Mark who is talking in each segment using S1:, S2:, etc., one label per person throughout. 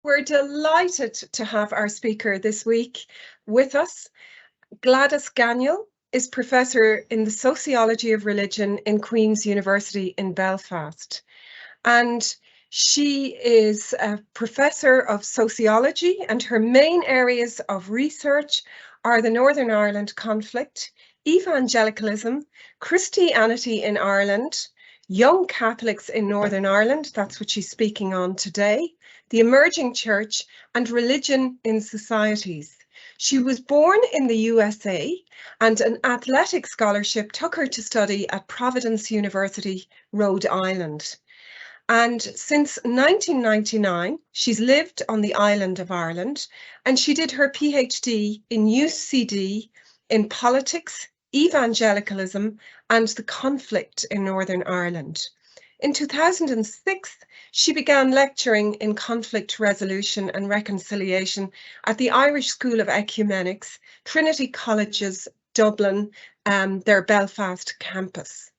S1: We're delighted to have our speaker this week with us. Gladys Ganiel is Professor in the Sociology of Religion in Queen's University in Belfast. And she is a Professor of Sociology, and her main areas of research are the Northern Ireland conflict, evangelicalism, Christianity in Ireland, young Catholics in Northern Ireland, that's what she's speaking on today, the emerging church, and religion in societies. She was born in the USA, and an athletic scholarship took her to study at Providence University, Rhode Island. And since 1999, she's lived on the island of Ireland, and she did her PhD in UCD in politics, evangelicalism, and the conflict in Northern Ireland. In 2006, she began lecturing in conflict resolution and reconciliation at the Irish School of Ecumenics, Trinity College's Dublin, their Belfast campus.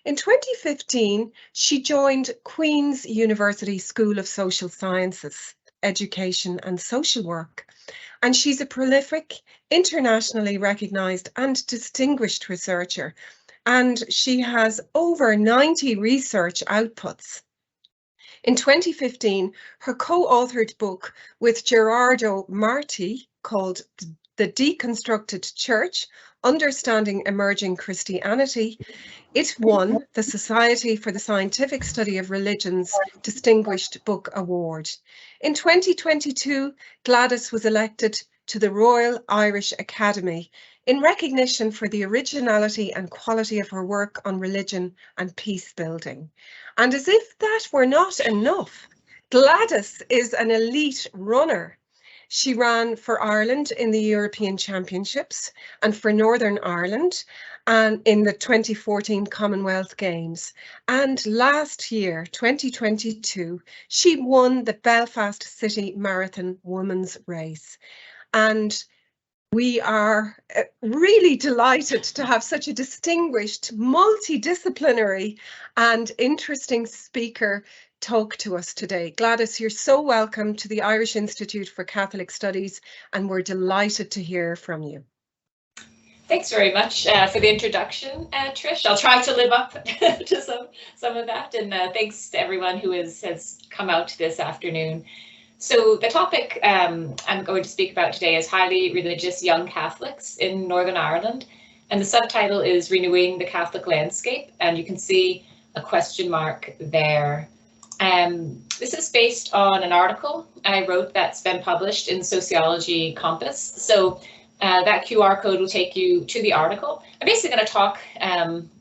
S1: In 2015, she joined Queen's University School of Social Sciences, Education and Social Work, and she's a prolific, internationally recognised and distinguished researcher, and she has over 90 research outputs. In 2015, her co-authored book with Gerardo Marti called The Deconstructed Church, Understanding Emerging Christianity, it won the Society for the Scientific Study of Religion's Distinguished Book Award. In 2022, Gladys was elected to the Royal Irish Academy in recognition for the originality and quality of her work on religion and peace building. And as if that were not enough, Gladys is an elite runner. She ran for Ireland in the European Championships and for Northern Ireland and in the 2014 Commonwealth Games. And last year, 2022, she won the Belfast City Marathon Women's Race. And we are really delighted to have such a distinguished, multidisciplinary and interesting speaker talk to us today. Gladys, you're so welcome to the Irish Institute for Catholic Studies, and we're delighted to hear from you.
S2: Thanks very much for the introduction, Trish. I'll try to live up to some of that, and thanks to everyone who has come out this afternoon. So the topic I'm going to speak about today is highly religious young Catholics in Northern Ireland, and the subtitle is Renewing the Catholic Landscape, and you can see a question mark there. This is based on an article I wrote that's been published in Sociology Compass. So that QR code will take you to the article. I'm basically going to talk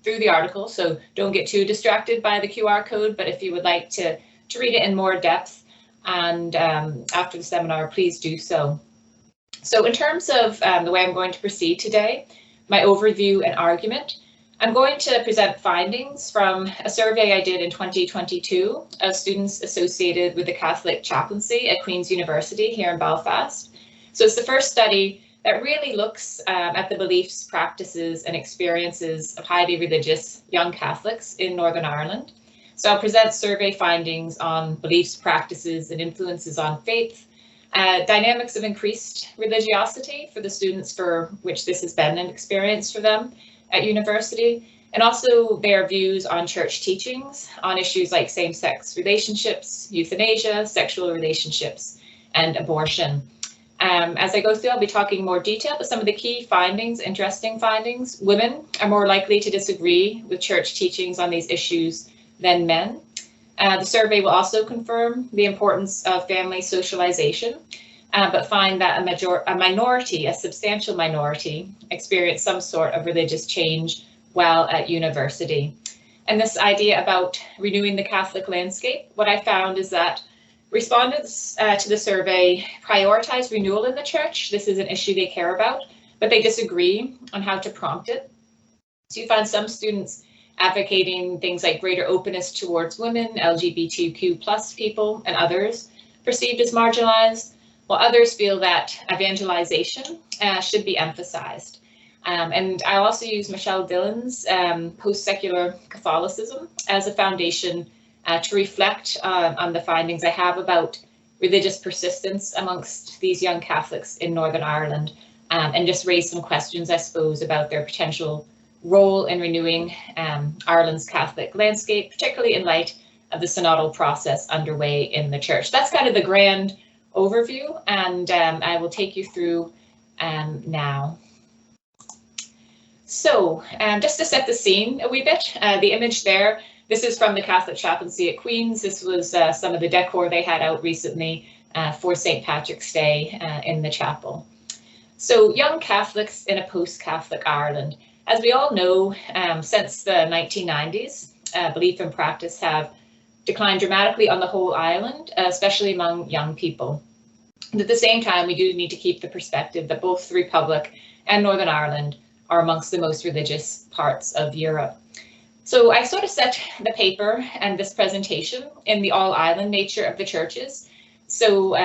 S2: through the article, so don't get too distracted by the QR code, but if you would like to read it in more depth, and after the seminar, please do so. So in terms of the way I'm going to proceed today, my overview and argument, I'm going to present findings from a survey I did in 2022 of students associated with the Catholic chaplaincy at Queen's University here in Belfast. So it's the first study that really looks at the beliefs, practices, and experiences of highly religious young Catholics in Northern Ireland. So I'll present survey findings on beliefs, practices, and influences on faith, dynamics of increased religiosity for the students for which this has been an experience for them at university, and also their views on church teachings on issues like same-sex relationships, euthanasia, sexual relationships, and abortion. As I go through, I'll be talking more detail, but some of the key findings, interesting findings: women are more likely to disagree with church teachings on these issues than men. The survey will also confirm the importance of family socialization, but find that a substantial minority, experience some sort of religious change while at university. And this idea about renewing the Catholic landscape, what I found is that respondents to the survey prioritize renewal in the church. This is an issue they care about, but they disagree on how to prompt it. So you find some students advocating things like greater openness towards women, LGBTQ+ people, and others perceived as marginalized, while others feel that evangelization should be emphasized. And I'll also use Michelle Dillon's Post-Secular Catholicism as a foundation to reflect on the findings I have about religious persistence amongst these young Catholics in Northern Ireland, and just raise some questions, I suppose, about their potential role in renewing Ireland's Catholic landscape, particularly in light of the synodal process underway in the church. That's kind of the grand overview, and I will take you through now. So just to set the scene a wee bit, the image there, this is from the Catholic chaplaincy at Queen's. This was some of the decor they had out recently for St. Patrick's Day in the chapel. So young Catholics in a post-Catholic Ireland. As we all know, since the 1990s, belief and practice have declined dramatically on the whole island, especially among young people. And at the same time, we do need to keep the perspective that both the Republic and Northern Ireland are amongst the most religious parts of Europe. So I sort of set the paper and this presentation in the all-island nature of the churches. So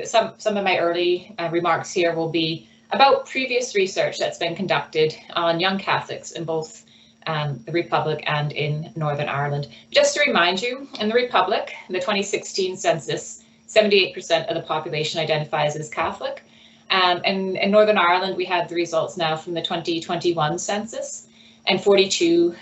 S2: some of my early remarks here will be about previous research that's been conducted on young Catholics in both the Republic and in Northern Ireland. Just to remind you, in the Republic, in the 2016 census, 78% of the population identifies as Catholic. And in Northern Ireland, we have the results now from the 2021 census, and 42%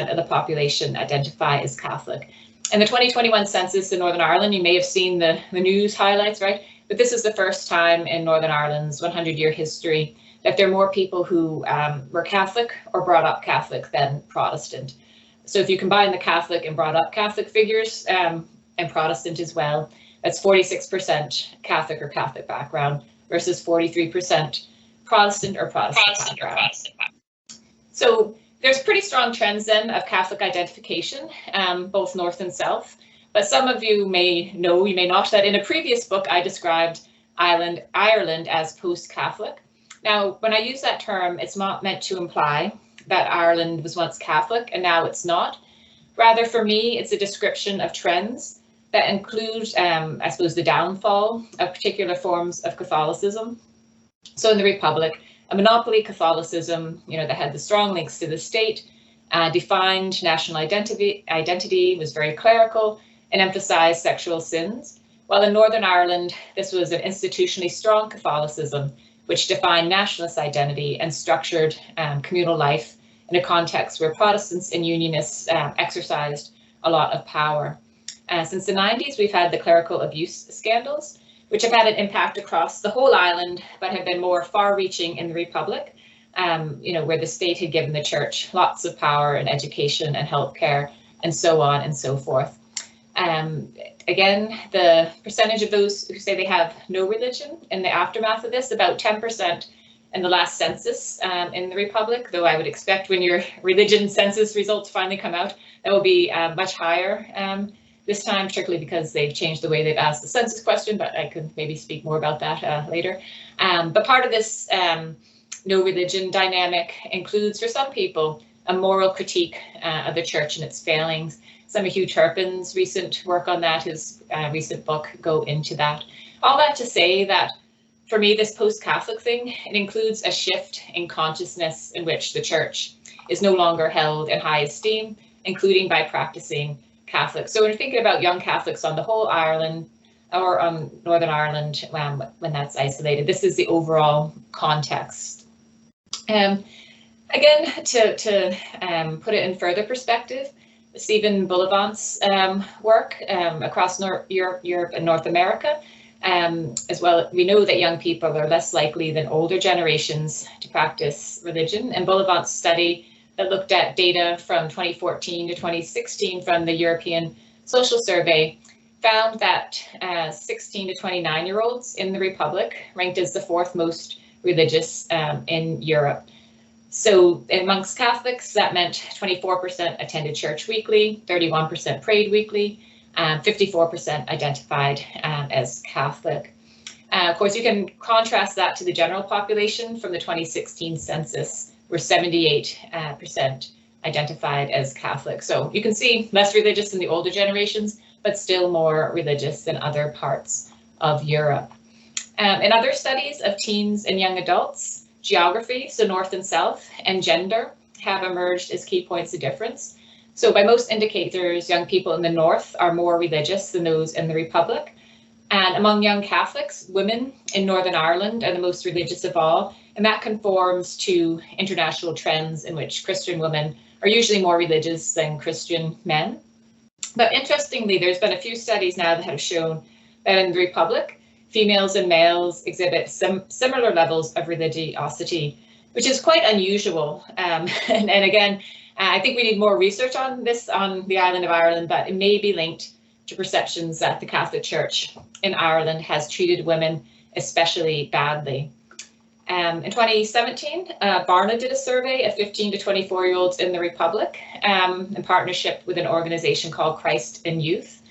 S2: of the population identify as Catholic. In the 2021 census in Northern Ireland, you may have seen the news highlights, right? But this is the first time in Northern Ireland's 100-year history that there are more people who were Catholic or brought up Catholic than Protestant. So if you combine the Catholic and brought up Catholic figures and Protestant as well, that's 46% Catholic or Catholic background versus 43% Protestant or Protestant background. So there's pretty strong trends then of Catholic identification, both north and south. But some of you may know, you may not, that in a previous book I described Ireland as post-Catholic. Now, when I use that term, it's not meant to imply that Ireland was once Catholic and now it's not. Rather, for me, it's a description of trends that include, I suppose, the downfall of particular forms of Catholicism. So in the Republic, a monopoly Catholicism, that had the strong links to the state, defined national identity, was very clerical, and emphasized sexual sins. While in Northern Ireland, this was an institutionally strong Catholicism, which defined nationalist identity and structured communal life in a context where Protestants and Unionists exercised a lot of power. Since the 90s, we've had the clerical abuse scandals, which have had an impact across the whole island, but have been more far-reaching in the Republic, where the state had given the church lots of power and education and healthcare and so on and so forth. Again, the percentage of those who say they have no religion in the aftermath of this, about 10% in the last census in the Republic, though I would expect when your religion census results finally come out, that will be much higher this time, particularly because they've changed the way they've asked the census question, but I could maybe speak more about that later. But part of this no religion dynamic includes, for some people, a moral critique of the church and its failings. Some of Hugh Turpin's recent work on that, his recent book, go into that. All that to say that, for me, this post-Catholic thing, it includes a shift in consciousness in which the church is no longer held in high esteem, including by practicing Catholics. So when you're thinking about young Catholics on the whole island or on Northern Ireland, when that's isolated, this is the overall context. Again, to put it in further perspective, Stephen Bullivant's work across Europe and North America, as well, we know that young people are less likely than older generations to practice religion. And Bullivant's study that looked at data from 2014 to 2016 from the European Social Survey found that 16 to 29-year-olds in the Republic ranked as the fourth most religious in Europe. So amongst Catholics, that meant 24% attended church weekly, 31% prayed weekly, 54% identified as Catholic. Of course, you can contrast that to the general population from the 2016 census, where 78% identified as Catholic. So you can see less religious in the older generations, but still more religious than other parts of Europe. In other studies of teens and young adults, geography, so north and south, and gender have emerged as key points of difference. So by most indicators, young people in the north are more religious than those in the Republic. And among young Catholics, women in Northern Ireland are the most religious of all, and that conforms to international trends in which Christian women are usually more religious than Christian men. But interestingly, there's been a few studies now that have shown that in the Republic, females and males exhibit similar levels of religiosity, which is quite unusual. And again, I think we need more research on this on the island of Ireland, but it may be linked to perceptions that the Catholic Church in Ireland has treated women especially badly. In 2017, Barna did a survey of 15 to 24-year-olds in the Republic in partnership with an organization called Christ in Youth.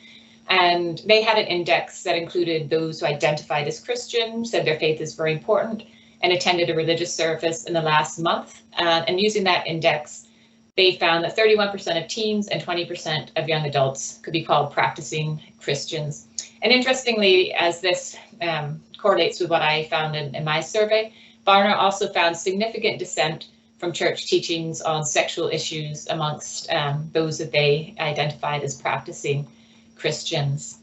S2: And they had an index that included those who identified as Christian, said their faith is very important, and attended a religious service in the last month. And using that index, they found that 31% of teens and 20% of young adults could be called practicing Christians. And interestingly, as this correlates with what I found in my survey, Barna also found significant dissent from church teachings on sexual issues amongst those that they identified as practicing Christians.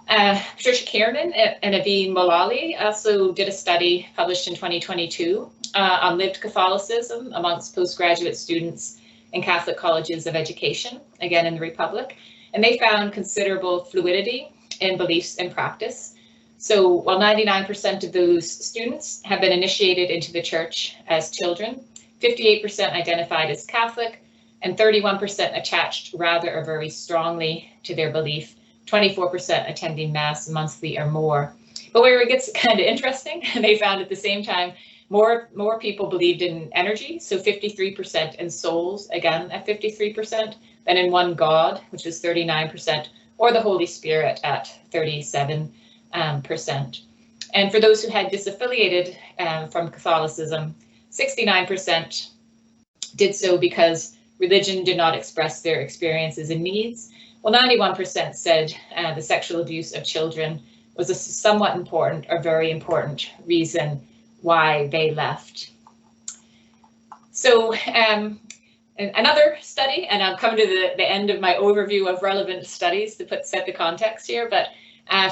S2: Patricia Kiernan and Aveen Molali also did a study published in 2022 on lived Catholicism amongst postgraduate students in Catholic colleges of education, again in the Republic, and they found considerable fluidity in beliefs and practice. So while 99% of those students have been initiated into the church as children, 58% identified as Catholic, and 31% attached rather or very strongly to their belief, 24% attending Mass monthly or more. But where it gets kind of interesting, they found at the same time more people believed in energy, so 53% in souls, again at 53%, than in one God, which is 39%, or the Holy Spirit at 37%. And for those who had disaffiliated from Catholicism, 69% did so because religion did not express their experiences and needs, while 91% said the sexual abuse of children was a somewhat important or very important reason why they left. So another study, and I'll come to the end of my overview of relevant studies to set the context here, but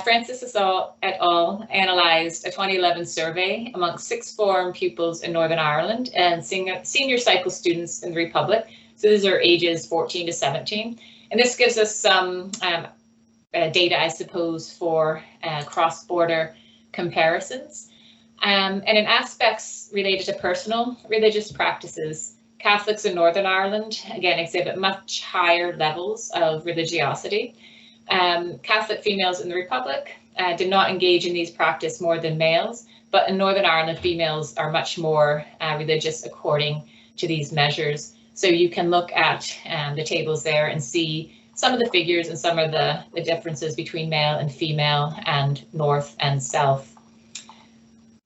S2: Francis et al. Analyzed a 2011 survey amongst sixth form pupils in Northern Ireland and senior cycle students in the Republic. So these are ages 14 to 17. And this gives us some data, I suppose, for cross-border comparisons. And in aspects related to personal religious practices, Catholics in Northern Ireland, again, exhibit much higher levels of religiosity. Catholic females in the Republic did not engage in these practices more than males, but in Northern Ireland, females are much more religious according to these measures. So you can look at the tables there and see some of the figures and some of the differences between male and female and north and south.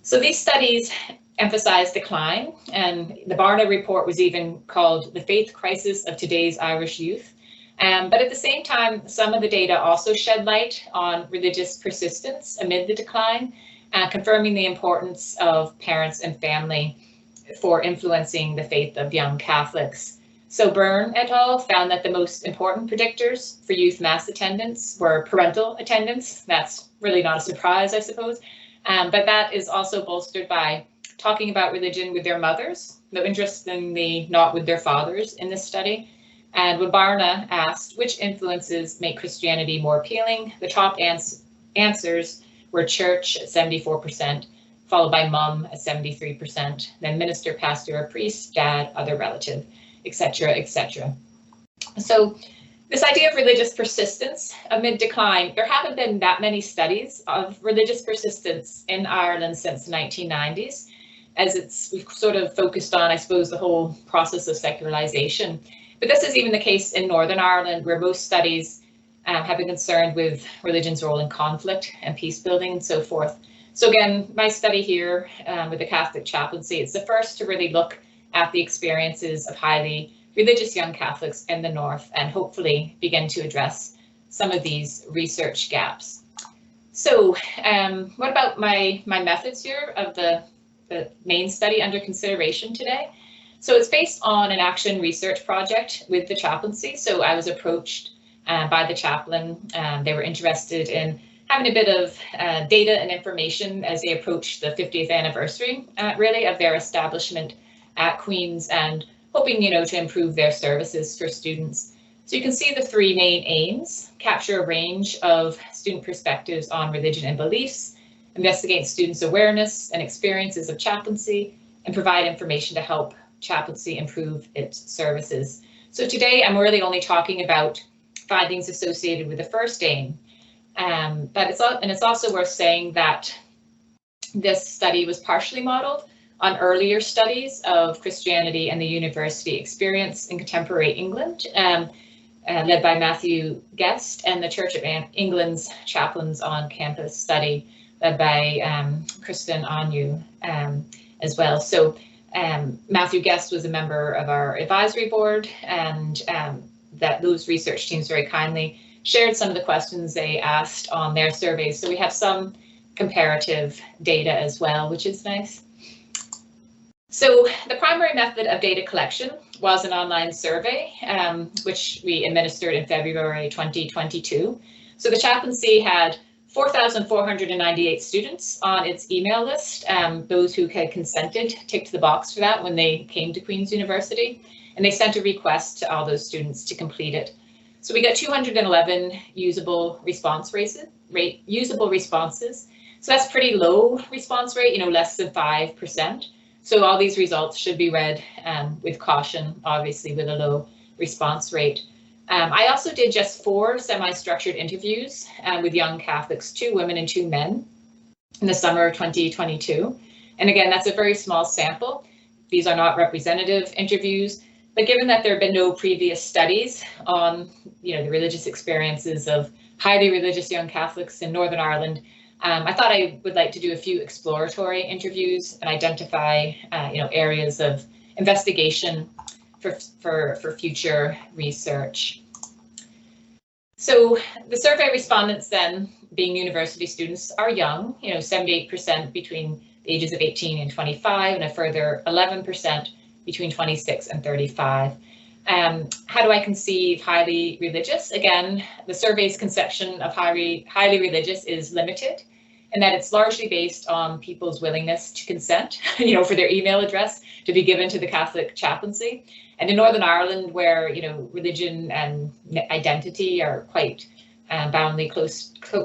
S2: So these studies emphasize decline, and the Barna report was even called the faith crisis of today's Irish youth. But at the same time, some of the data also shed light on religious persistence amid the decline, confirming the importance of parents and family for influencing the faith of young Catholics. So Byrne et al. Found that the most important predictors for youth Mass attendance were parental attendance. That's really not a surprise, I suppose. But that is also bolstered by talking about religion with their mothers, though interestingly not with their fathers in this study. And when Barna asked which influences make Christianity more appealing, the top answers were church at 74%, followed by mum at 73%, then minister, pastor, or priest, dad, other relative, etc., etc. So this idea of religious persistence amid decline, there haven't been that many studies of religious persistence in Ireland since the 1990s, as we've sort of focused on, I suppose, the whole process of secularization. But this is even the case in Northern Ireland, where most studies have been concerned with religion's role in conflict and peace building and so forth. So again, my study here with the Catholic chaplaincy, it's the first to really look at the experiences of highly religious young Catholics in the North and hopefully begin to address some of these research gaps. So what about my methods here of the main study under consideration today? So it's based on an action research project with the chaplaincy. So I was approached by the chaplain. They were interested in having a bit of data and information as they approach the 50th anniversary, really, of their establishment at Queen's, and hoping, to improve their services for students. So you can see the three main aims: capture a range of student perspectives on religion and beliefs, investigate students' awareness and experiences of chaplaincy, and provide information to help chaplaincy improve its services. So today I'm really only talking about findings associated with the first aim. But it's also worth saying that this study was partially modeled on earlier studies of Christianity and the university experience in contemporary England, led by Matthew Guest, and the Church of England's Chaplains on Campus study, led by Kristen Anu as well. So Matthew Guest was a member of our advisory board, and that those research teams very kindly shared some of the questions they asked on their surveys. So we have some comparative data as well, which is nice. So the primary method of data collection was an online survey, which we administered in February 2022. So the chaplaincy had 4,498 students on its email list, those who had consented ticked the box for that when they came to Queen's University, and they sent a request to all those students to complete it. So we got 211 usable responses. So that's pretty low response rate, less than 5%. So all these results should be read with caution, obviously with a low response rate. I also did just 4 semi-structured interviews with young Catholics, 2 women and 2 men, in the summer of 2022. And again, that's a very small sample. These are not representative interviews, but given that there have been no previous studies on, the religious experiences of highly religious young Catholics in Northern Ireland, I thought I would like to do a few exploratory interviews and identify, areas of investigation for future research. So the survey respondents then, being university students, are young, 78% between the ages of 18 and 25, and a further 11% between 26 and 35. How do I conceive highly religious? Again, the survey's conception of highly religious is limited, and that it's largely based on people's willingness to consent, for their email address to be given to the Catholic chaplaincy. And in Northern Ireland, where religion and identity are quite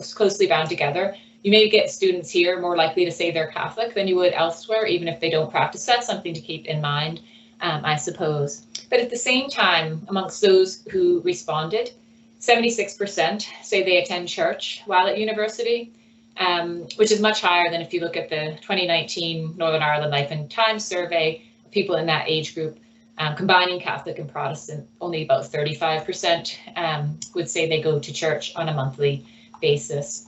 S2: closely bound together, you may get students here more likely to say they're Catholic than you would elsewhere, even if they don't practice. That's something to keep in mind, I suppose. But at the same time, amongst those who responded, 76% say they attend church while at university, which is much higher than if you look at the 2019 Northern Ireland Life and Times survey. People in that age group, combining Catholic and Protestant, only about 35% would say they go to church on a monthly basis.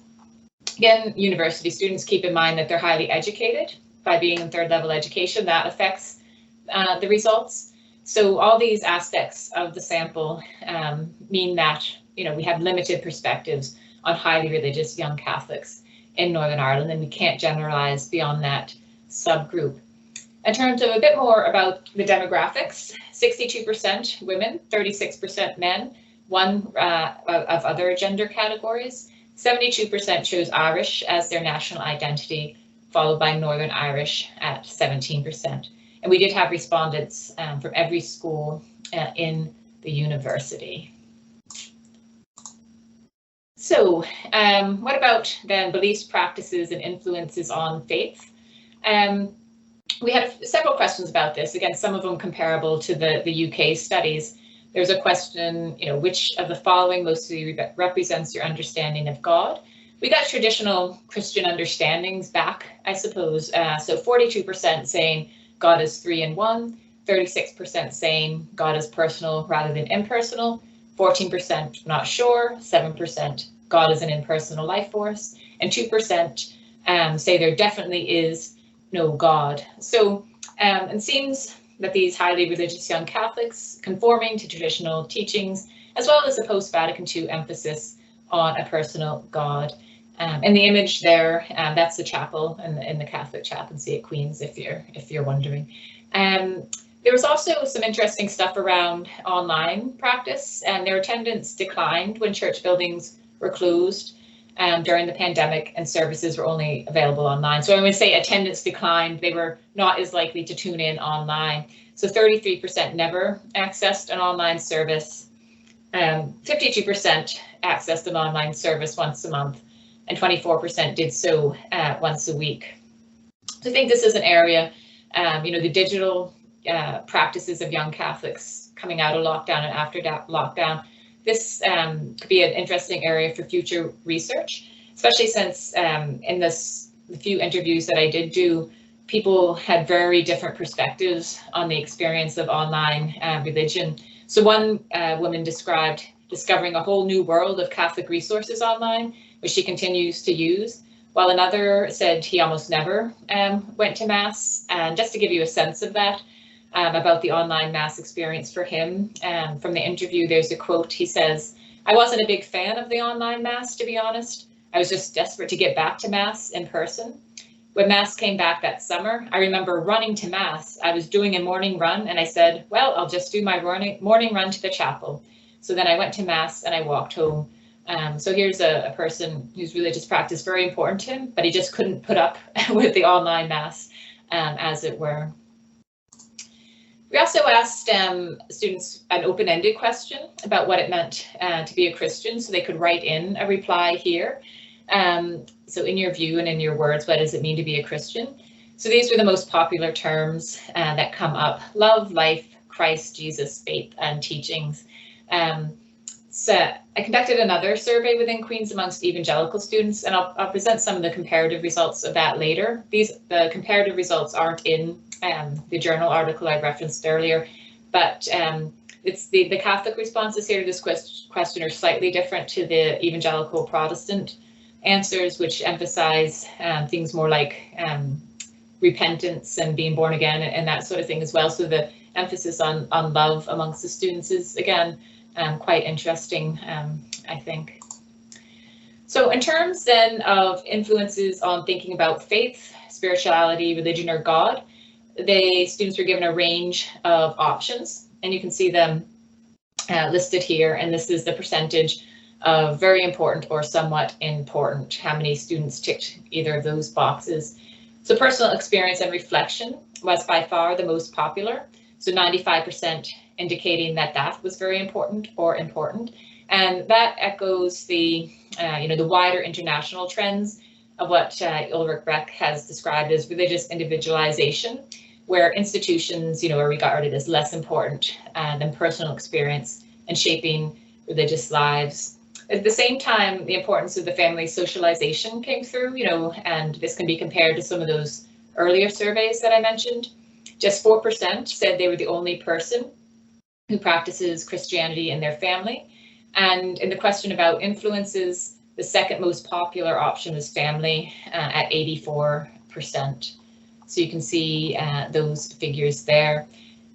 S2: Again, university students, keep in mind that they're highly educated. By being in third level education, that affects the results. So all these aspects of the sample mean that we have limited perspectives on highly religious young Catholics in Northern Ireland, and we can't generalize beyond that subgroup. In terms of a bit more about the demographics, 62% women, 36% men, one of other gender categories. 72% chose Irish as their national identity, followed by Northern Irish at 17%. And we did have respondents from every school in the university. So what about then beliefs, practices, and influences on faith? We had several questions about this. Again, some of them comparable to the UK studies. There's a question, which of the following mostly represents your understanding of God? We got traditional Christian understandings back, I suppose. So 42% saying God is 3 in 1, 36% saying God is personal rather than impersonal, 14% not sure, 7% God is an impersonal life force, and 2% say there definitely is no God. So it seems that these highly religious young Catholics conforming to traditional teachings, as well as the post-Vatican II emphasis on a personal God. And the image there, that's the chapel in the Catholic chaplaincy at Queen's, if you're wondering. There was also some interesting stuff around online practice, and their attendance declined when church buildings were closed. during the pandemic, and services were only available online. So I would say attendance declined. They were not as likely to tune in online. So 33% never accessed an online service, 52% accessed an online service once a month, and 24% did so once a week. So I think this is an area, the digital practices of young Catholics coming out of lockdown and after lockdown. This could be an interesting area for future research, especially since in the few interviews that I did do, people had very different perspectives on the experience of online religion. So one woman described discovering a whole new world of Catholic resources online, which she continues to use, while another said he almost never went to Mass. And just to give you a sense of that, about the online Mass experience for him, from the interview, there's a quote. He says, "I wasn't a big fan of the online Mass, to be honest. I was just desperate to get back to Mass in person. When Mass came back that summer, I remember running to Mass. I was doing a morning run and I said, well, I'll just do my morning run to the chapel. So then I went to Mass and I walked home." So here's a person whose religious practice very important to him, but he just couldn't put up with the online Mass, as it were. We also asked students an open-ended question about what it meant to be a Christian, so they could write in a reply here. So in your view and in your words, what does it mean to be a Christian? So these were the most popular terms that come up: love, life, Christ, Jesus, faith, and teachings. So I conducted another survey within Queen's amongst evangelical students, and I'll present some of the comparative results of that later. The comparative results aren't in the journal article I referenced earlier, but it's the Catholic responses here to this question are slightly different to the evangelical Protestant answers, which emphasize things more like repentance and being born again and that sort of thing as well. So the emphasis on love amongst the students is, again, quite interesting, I think. So in terms then of influences on thinking about faith, spirituality, religion, or God, the students were given a range of options, and you can see them listed here. And this is the percentage of very important or somewhat important, how many students ticked either of those boxes. So personal experience and reflection was by far the most popular. So 95% indicating that that was very important or important. And that echoes the, the wider international trends of what Ulrich Beck has described as religious individualization, where institutions, are regarded as less important than personal experience and shaping religious lives. At the same time, the importance of the family socialization came through, and this can be compared to some of those earlier surveys that I mentioned. Just 4% said they were the only person who practices Christianity in their family. And in the question about influences, the second most popular option was family at 84%. So you can see those figures there.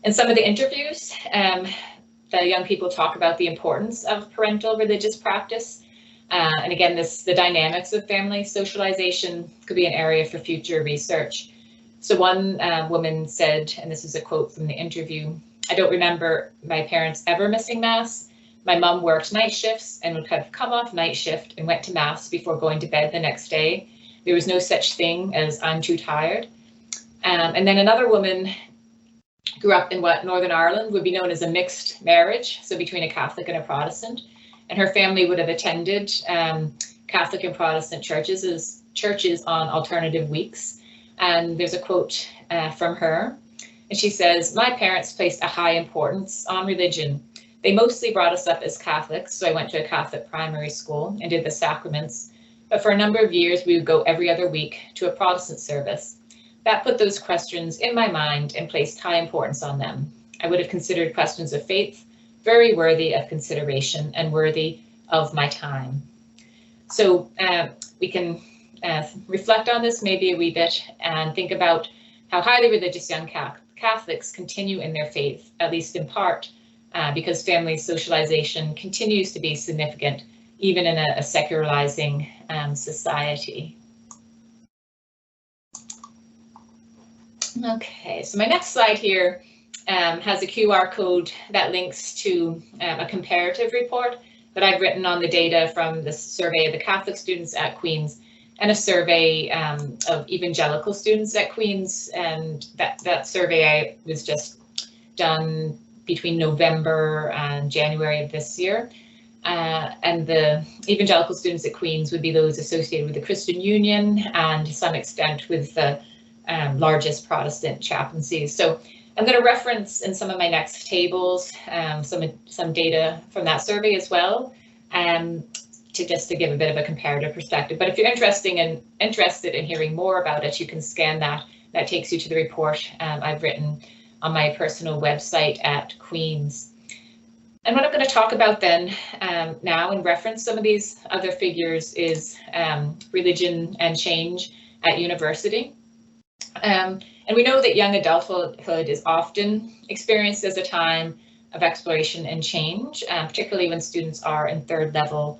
S2: In some of the interviews, the young people talk about the importance of parental religious practice. And again, the dynamics of family socialization could be an area for future research. So one woman said, and this is a quote from the interview, "I don't remember my parents ever missing Mass. My mum worked night shifts and would have come off night shift and went to Mass before going to bed the next day. There was no such thing as I'm too tired." And then another woman grew up in what Northern Ireland would be known as a mixed marriage, so between a Catholic and a Protestant, and her family would have attended Catholic and Protestant churches on alternative weeks. And there's a quote from her, and she says, "My parents placed a high importance on religion. They mostly brought us up as Catholics, so I went to a Catholic primary school and did the sacraments, but for a number of years we would go every other week to a Protestant service. That put those questions in my mind and placed high importance on them. I would have considered questions of faith very worthy of consideration and worthy of my time." So we can reflect on this maybe a wee bit and think about how highly religious young Catholics continue in their faith, at least in part, because family socialization continues to be significant, even in a secularizing society. Okay, so my next slide here has a QR code that links to a comparative report that I've written on the data from the survey of the Catholic students at Queen's and a survey of evangelical students at Queen's, and that survey was just done between November and January of this year. And the evangelical students at Queen's would be those associated with the Christian Union and to some extent with the largest Protestant chaplaincies. So I'm going to reference in some of my next tables some data from that survey as well, to give a bit of a comparative perspective. But if you're interested in hearing more about it, you can scan that. That takes you to the report I've written on my personal website at Queen's. And what I'm going to talk about then now and reference some of these other figures is religion and change at university. And we know that young adulthood is often experienced as a time of exploration and change, particularly when students are in third level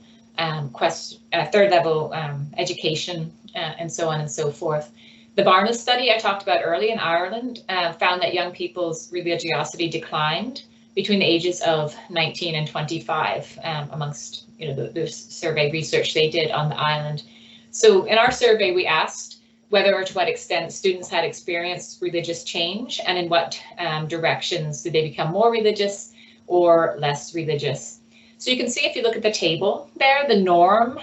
S2: education and so on and so forth. The Barna study I talked about early in Ireland found that young people's religiosity declined between the ages of 19 and 25 amongst the survey research they did on the island. So in our survey, we asked whether or to what extent students had experienced religious change and in what directions did they become more religious or less religious. So you can see if you look at the table there, the norm,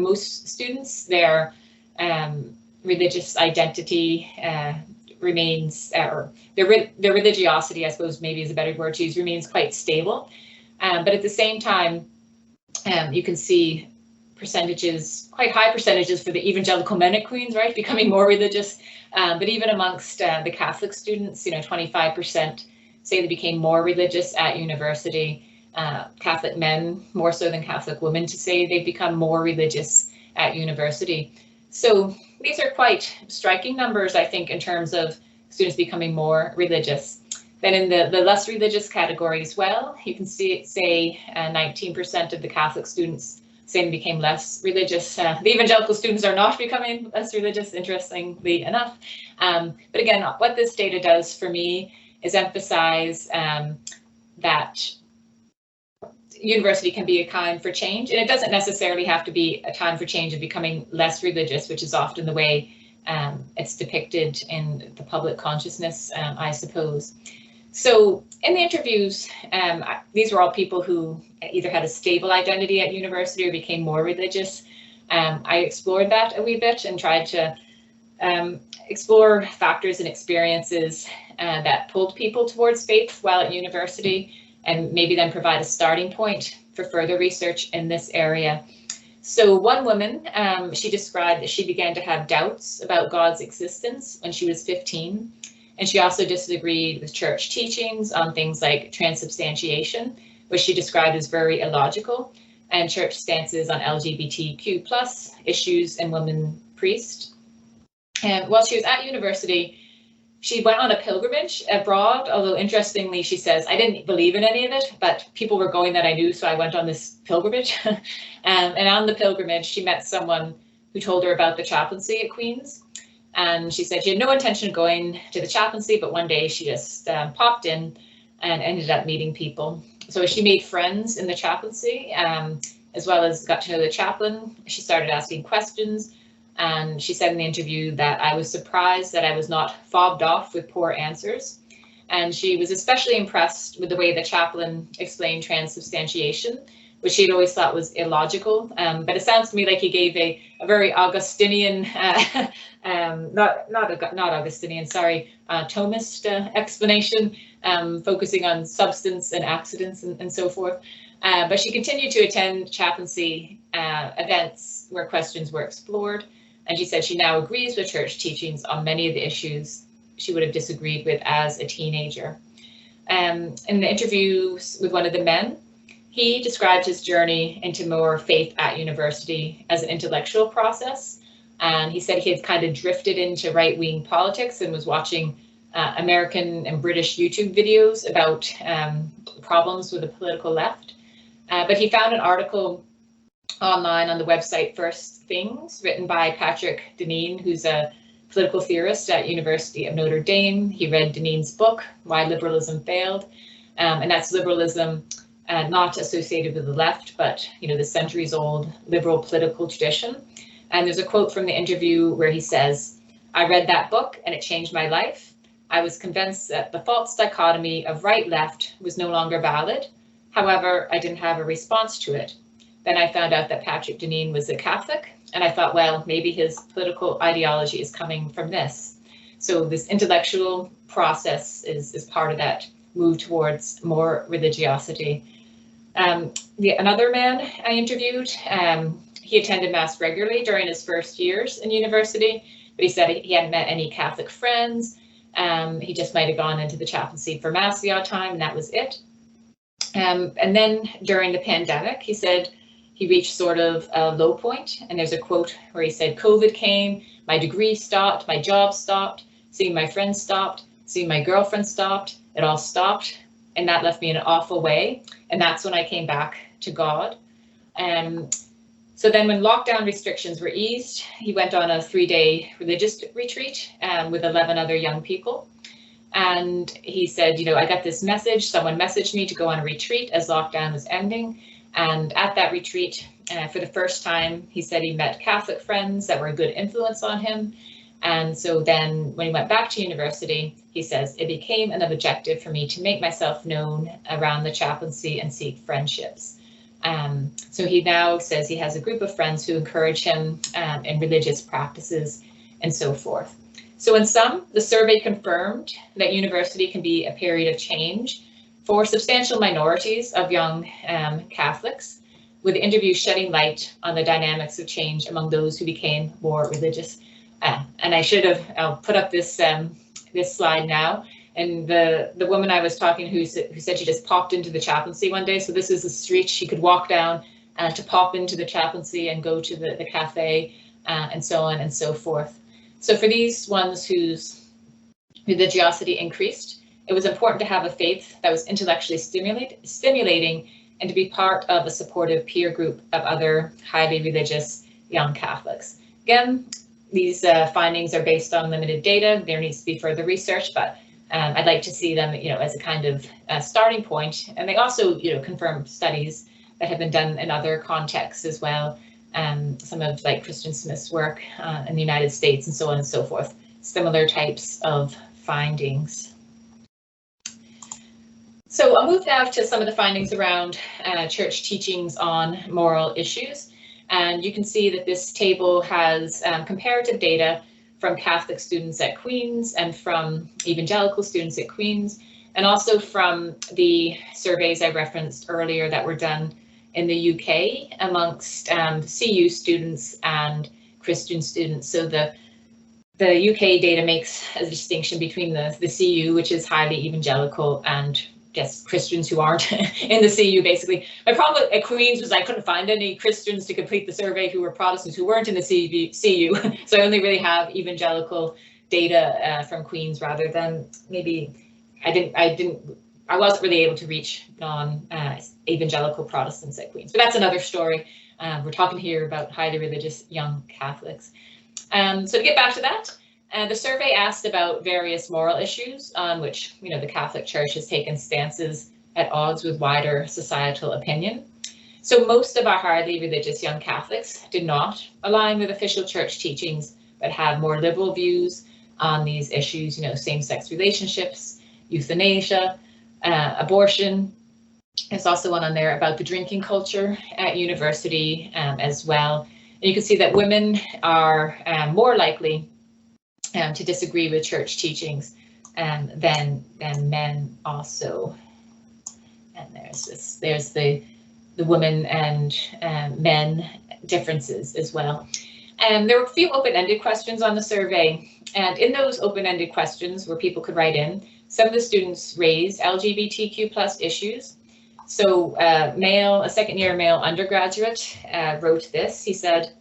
S2: most students, their religious identity remains, or their religiosity, I suppose maybe is a better word to use, remains quite stable. But at the same time, you can see percentages, quite high percentages for the evangelical men at Queen's, right, becoming more religious. But even amongst the Catholic students, 25% say they became more religious at university. Catholic men more so than Catholic women to say they've become more religious at university. So these are quite striking numbers, I think, in terms of students becoming more religious. Then in the less religious category as well, you can see, say 19% of the Catholic students say they became less religious. The evangelical students are not becoming less religious, interestingly enough. But again, what this data does for me is emphasize that university can be a time for change, and it doesn't necessarily have to be a time for change of becoming less religious, which is often the way it's depicted in the public consciousness, I suppose. So in the interviews, these were all people who either had a stable identity at university or became more religious. I explored that a wee bit and tried to explore factors and experiences that pulled people towards faith while at university, and maybe then provide a starting point for further research in this area. So one woman, she described that she began to have doubts about God's existence when she was 15. And she also disagreed with church teachings on things like transubstantiation, which she described as very illogical, and church stances on LGBTQ+ issues and women priests. And while she was at university, she went on a pilgrimage abroad, although interestingly, she says, I didn't believe in any of it, but people were going that I knew, so I went on this pilgrimage. And on the pilgrimage, she met someone who told her about the chaplaincy at Queen's. And she said she had no intention of going to the chaplaincy, but one day she just popped in and ended up meeting people. So she made friends in the chaplaincy, as well as got to know the chaplain. She started asking questions. And she said in the interview that I was surprised that I was not fobbed off with poor answers. And she was especially impressed with the way the chaplain explained transubstantiation, which she'd always thought was illogical. But it sounds to me like he gave a very Augustinian, not Augustinian, sorry, Thomist explanation, focusing on substance and accidents and so forth. But she continued to attend chaplaincy events where questions were explored. And she said she now agrees with church teachings on many of the issues she would have disagreed with as a teenager. In the interviews with one of the men, he described his journey into more faith at university as an intellectual process. And he said he had kind of drifted into right-wing politics and was watching American and British YouTube videos about problems with the political left. But he found an article online on the website First Things, written by Patrick Deneen, who's a political theorist at University of Notre Dame. He read Deneen's book, Why Liberalism Failed, and that's liberalism not associated with the left, but the centuries-old liberal political tradition. And there's a quote from the interview where he says, "I read that book and it changed my life. I was convinced that the false dichotomy of right-left was no longer valid. However, I didn't have a response to it. Then I found out that Patrick Deneen was a Catholic, and I thought, well, maybe his political ideology is coming from this." So this intellectual process is part of that move towards more religiosity. Another man I interviewed, he attended Mass regularly during his first years in university, but he said he hadn't met any Catholic friends. He just might have gone into the chaplaincy for Mass the odd time, and that was it. And then during the pandemic, he said he reached sort of a low point. And there's a quote where he said, "COVID came, my degree stopped, my job stopped, seeing my friends stopped, seeing my girlfriend stopped, it all stopped. And that left me in an awful way. And that's when I came back to God." So then when lockdown restrictions were eased, he went on a 3-day religious retreat with 11 other young people. And he said, "I got this message, someone messaged me to go on a retreat as lockdown was ending. And at that retreat, for the first time, he said he met Catholic friends that were a good influence on him. And so then when he went back to university, he says, it became an objective for me to make myself known around the chaplaincy and seek friendships." So he now says he has a group of friends who encourage him in religious practices and so forth. So in sum, the survey confirmed that university can be a period of change for substantial minorities of young Catholics, with the interview shedding light on the dynamics of change among those who became more religious. And I should have, I'll put up this this slide now. And the woman I was talking who said she just popped into the chaplaincy one day. So this is the street she could walk down to pop into the chaplaincy and go to the cafe and so on and so forth. So for these ones whose religiosity increased, it was important to have a faith that was intellectually stimulating and to be part of a supportive peer group of other highly religious young Catholics. Again, these findings are based on limited data. There needs to be further research, but I'd like to see them, as a kind of starting point. And they also, confirm studies that have been done in other contexts as well. Some of like Christian Smith's work in the United States and so on and so forth. Similar types of findings. So I'll move now to some of the findings around church teachings on moral issues. And you can see that this table has comparative data from Catholic students at Queen's and from evangelical students at Queen's, and also from the surveys I referenced earlier that were done in the UK amongst CU students and Christian students. So the UK data makes a distinction between the CU, which is highly evangelical, and just Christians who aren't in the CU, basically. My problem at Queen's was I couldn't find any Christians to complete the survey who were Protestants who weren't in the CU. So I only really have evangelical data from Queen's, rather than maybe I wasn't really able to reach non-evangelical Protestants at Queen's. But that's another story. We're talking here about highly religious young Catholics. So to get back to that, the survey asked about various moral issues on which, the Catholic Church has taken stances at odds with wider societal opinion. So most of our highly religious young Catholics did not align with official church teachings, but have more liberal views on these issues, same-sex relationships, euthanasia, abortion. There's also one on there about the drinking culture at university as well. And you can see that women are more likely to disagree with church teachings than men also. And there's the women and men differences as well. And there were a few open-ended questions on the survey. And in those open-ended questions where people could write in, some of the students raised LGBTQ+ issues. So a second-year male undergraduate wrote this. He said,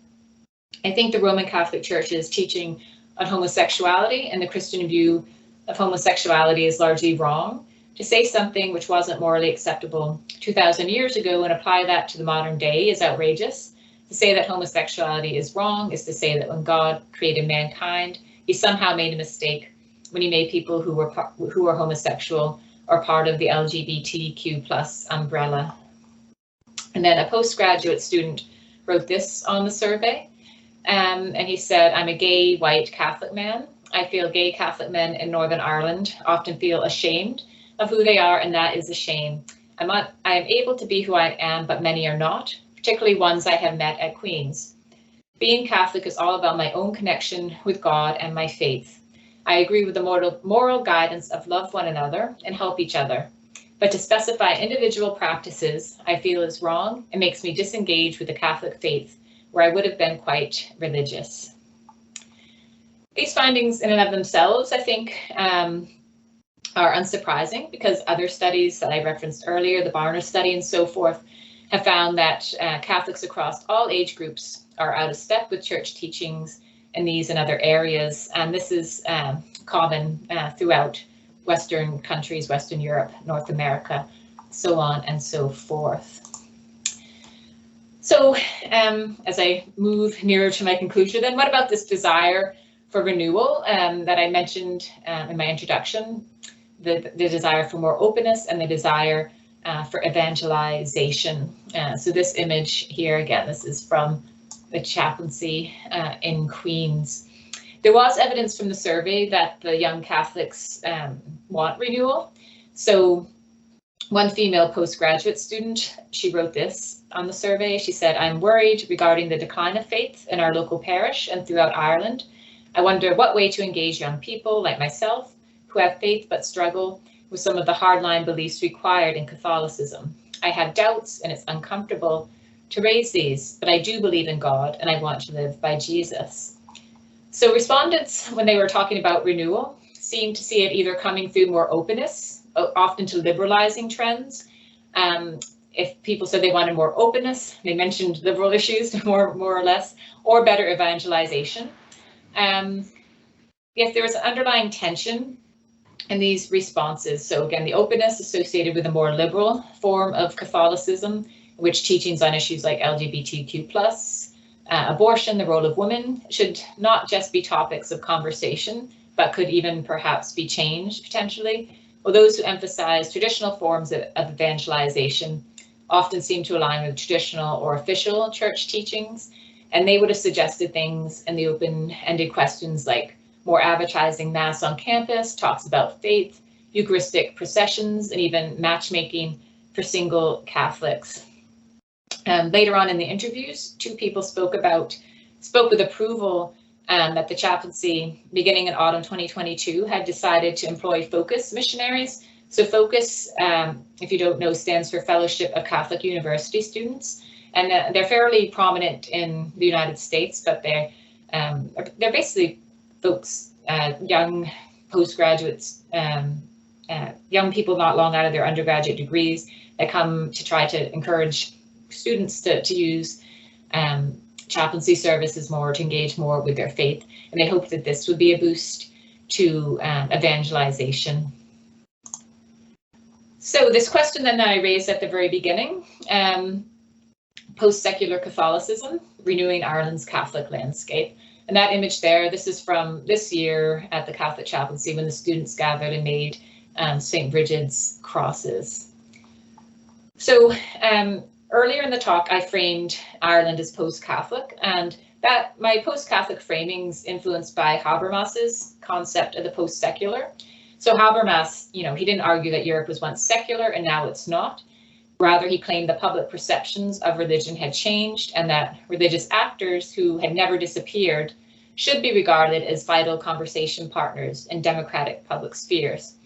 S2: "I think the Roman Catholic Church's teaching on homosexuality and the Christian view of homosexuality is largely wrong. To say something which wasn't morally acceptable 2,000 years ago and apply that to the modern day is outrageous. To say that homosexuality is wrong is to say that when God created mankind, he somehow made a mistake when he made people who were homosexual or part of the LGBTQ plus umbrella. And then a postgraduate student wrote this on the survey, and he said, I'm a gay white Catholic man. I feel gay Catholic men in Northern Ireland often feel ashamed of who they are, and that is a shame. I am able to be who I am, but many are not, particularly ones I have met at Queen's. Being Catholic is all about my own connection with God and my faith. I agree with the moral guidance of love one another and help each other. But to specify individual practices I feel is wrong and makes me disengage with the Catholic faith, where I would have been quite religious. These findings in and of themselves, I think, are unsurprising, because other studies that I referenced earlier, the Barner study and so forth, have found that Catholics across all age groups are out of step with church teachings in these and other areas. And this is common throughout Western countries, Western Europe, North America, so on and so forth. So as I move nearer to my conclusion, then what about this desire for renewal that I mentioned in my introduction, the desire for more openness and the desire for evangelization. So this image here, again, this is from the chaplaincy in Queen's. There was evidence from the survey that the young Catholics want renewal. So one female postgraduate student, she wrote this on the survey. She said, I'm worried regarding the decline of faith in our local parish and throughout Ireland. I wonder what way to engage young people like myself who have faith but struggle with some of the hardline beliefs required in Catholicism. I have doubts and it's uncomfortable to raise these, but I do believe in God and I want to live by Jesus. So respondents, when they were talking about renewal, seemed to see it either coming through more openness, often to liberalizing trends. If people said they wanted more openness, they mentioned liberal issues more or less, or better evangelization. If there was an underlying tension in these responses, so again, the openness associated with a more liberal form of Catholicism, which teachings on issues like LGBTQ+, abortion, the role of women, should not just be topics of conversation, but could even perhaps be changed potentially. Well, those who emphasize traditional forms of evangelization often seem to align with traditional or official church teachings, and they would have suggested things in the open-ended questions like more advertising Mass on campus, talks about faith, Eucharistic processions, and even matchmaking for single Catholics. Later on in the interviews, two people spoke with approval that the chaplaincy, beginning in autumn 2022, had decided to employ Focus missionaries. So Focus, if you don't know, stands for Fellowship of Catholic University Students, and they're fairly prominent in the United States, but they're basically folks, young postgraduates, young people not long out of their undergraduate degrees that come to try to encourage students to use chaplaincy services more, to engage more with their faith, and they hope that this would be a boost to evangelization. So this question then that I raised at the very beginning, post-secular Catholicism, renewing Ireland's Catholic landscape. And that image there, this is from this year at the Catholic chaplaincy when the students gathered and made St. Bridget's crosses. So earlier in the talk, I framed Ireland as post-Catholic, and that my post-Catholic framing's influenced by Habermas's concept of the post-secular. So Habermas, he didn't argue that Europe was once secular and now it's not. Rather, he claimed the public perceptions of religion had changed and that religious actors who had never disappeared should be regarded as vital conversation partners in democratic public spheres.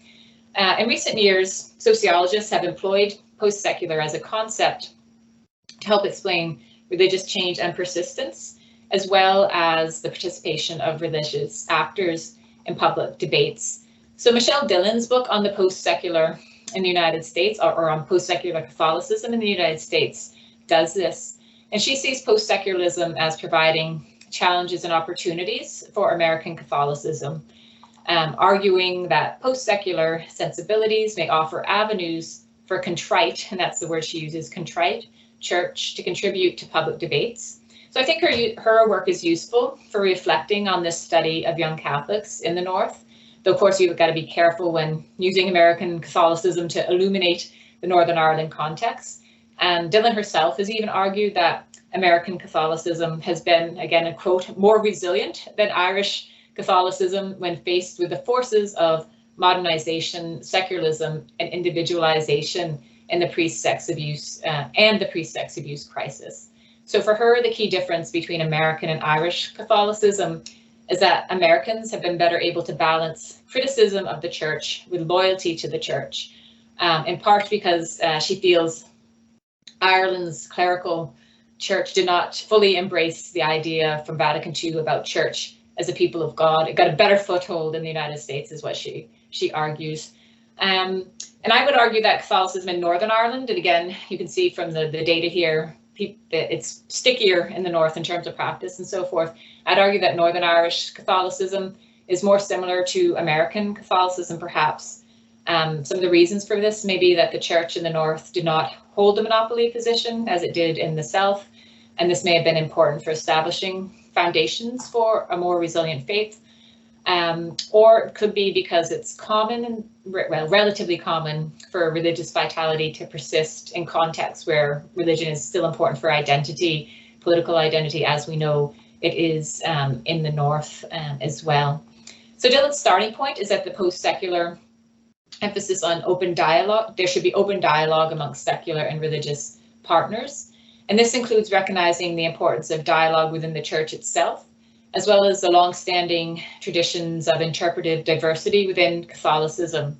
S2: In recent years, sociologists have employed post-secular as a concept to help explain religious change and persistence, as well as the participation of religious actors in public debates. So Michelle Dillon's book on the post-secular in the United States, or on post-secular Catholicism in the United States, does this. And she sees post-secularism as providing challenges and opportunities for American Catholicism, arguing that post-secular sensibilities may offer avenues for contrite, and that's the word she uses, contrite, church to contribute to public debates. So I think her work is useful for reflecting on this study of young Catholics in the North, Though, of course, you've got to be careful when using American Catholicism to illuminate the Northern Ireland context. And Dillon herself has even argued that American Catholicism has been, again, a quote, more resilient than Irish Catholicism when faced with the forces of modernization, secularism, and individualization in the priest-sex abuse and the priest-sex abuse crisis. So for her, the key difference between American and Irish Catholicism is that Americans have been better able to balance criticism of the church with loyalty to the church, in part because she feels Ireland's clerical church did not fully embrace the idea from Vatican II about church as a people of God. It got a better foothold in the United States, is what she argues. And I would argue that Catholicism in Northern Ireland, and again, you can see from the data here, it's stickier in the north in terms of practice and so forth. I'd argue that Northern Irish Catholicism is more similar to American Catholicism, perhaps. Some of the reasons for this may be that the church in the north did not hold a monopoly position as it did in the south, and this may have been important for establishing foundations for a more resilient faith. Or it could be because it's common, and well, relatively common for religious vitality to persist in contexts where religion is still important for identity, political identity, as we know it is in the north as well. So Dillon's starting point is that the post-secular emphasis on open dialogue, there should be open dialogue amongst secular and religious partners. And this includes recognizing the importance of dialogue within the church itself, as well as the long-standing traditions of interpretive diversity within Catholicism.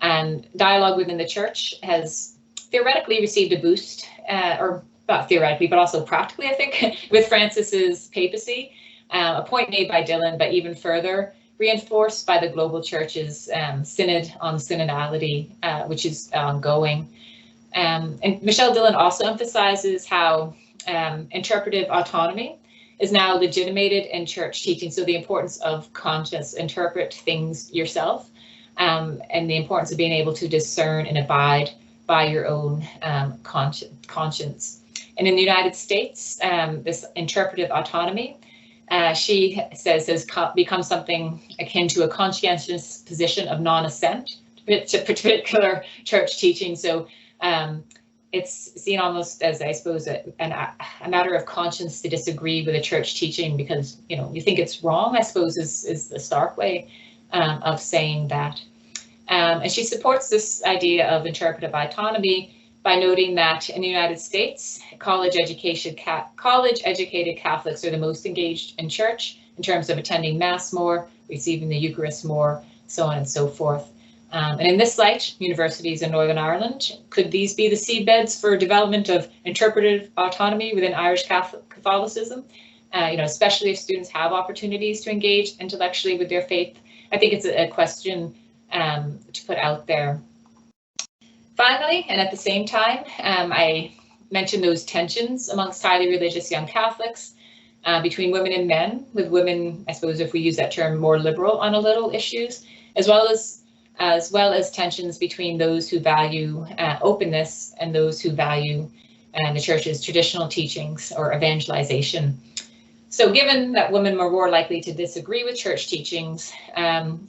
S2: And dialogue within the church has theoretically received a boost, or not theoretically, but also practically, I think, with Francis's papacy, a point made by Dillon, but even further reinforced by the global church's synod on synodality, which is ongoing. And Michelle Dillon also emphasizes how interpretive autonomy is now legitimated in church teaching. So the importance of conscience, interpret things yourself, and the importance of being able to discern and abide by your own conscience. And in the United States, this interpretive autonomy, she says, has become something akin to a conscientious position of non-assent to particular church teaching. So it's seen almost as, I suppose, a matter of conscience to disagree with a church teaching because, you know, you think it's wrong, I suppose, is the stark way of saying that. And she supports this idea of interpretive autonomy by noting that in the United States, college-educated Catholics are the most engaged in church in terms of attending Mass more, receiving the Eucharist more, so on and so forth. And in this light, universities in Northern Ireland, could these be the seedbeds for development of interpretive autonomy within Irish Catholicism? Especially if students have opportunities to engage intellectually with their faith. I think it's a question to put out there. Finally, and at the same time, I mentioned those tensions amongst highly religious young Catholics between women and men, with women, I suppose, if we use that term, more liberal on a little issues, as well as tensions between those who value openness and those who value the church's traditional teachings or evangelization. So given that women are more likely to disagree with church teachings,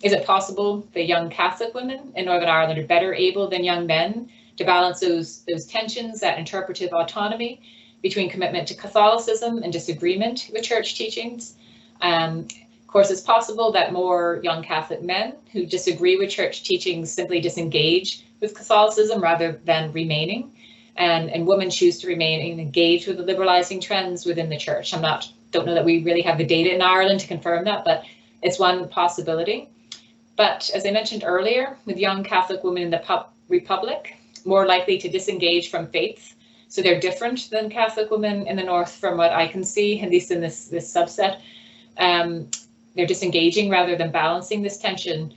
S2: is it possible that young Catholic women in Northern Ireland are better able than young men to balance those tensions, that interpretive autonomy between commitment to Catholicism and disagreement with church teachings? Of course, it's possible that more young Catholic men who disagree with church teachings simply disengage with Catholicism rather than remaining, and women choose to remain and engage with the liberalizing trends within the church. Don't know that we really have the data in Ireland to confirm that, but it's one possibility. But as I mentioned earlier, with young Catholic women in the Republic, more likely to disengage from faith. So they're different than Catholic women in the North from what I can see, at least in this subset. They're disengaging rather than balancing this tension.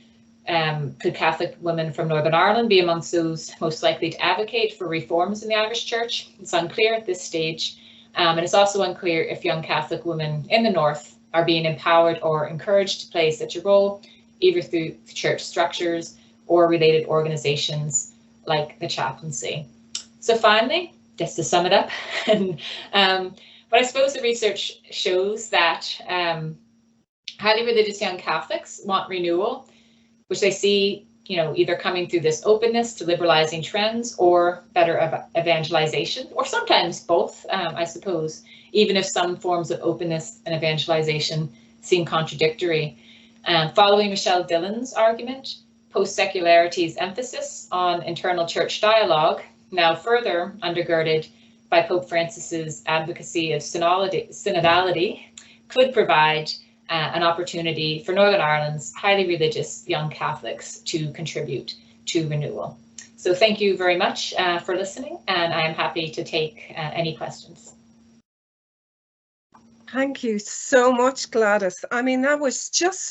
S2: Could Catholic women from Northern Ireland be amongst those most likely to advocate for reforms in the Irish Church? It's unclear at this stage. And it's also unclear if young Catholic women in the North are being empowered or encouraged to play such a role, either through church structures or related organizations like the chaplaincy. So finally, just to sum it up, but I suppose the research shows that highly religious young Catholics want renewal which they see, either coming through this openness to liberalizing trends or better evangelization, or sometimes both, I suppose, even if some forms of openness and evangelization seem contradictory. Following Michelle Dillon's argument, post-secularity's emphasis on internal church dialogue, now further undergirded by Pope Francis's advocacy of synodality, could provide an opportunity for Northern Ireland's highly religious young Catholics to contribute to renewal. So thank you very much for listening, and I am happy to take any questions.
S1: Thank you so much, Gladys. I mean, that was just so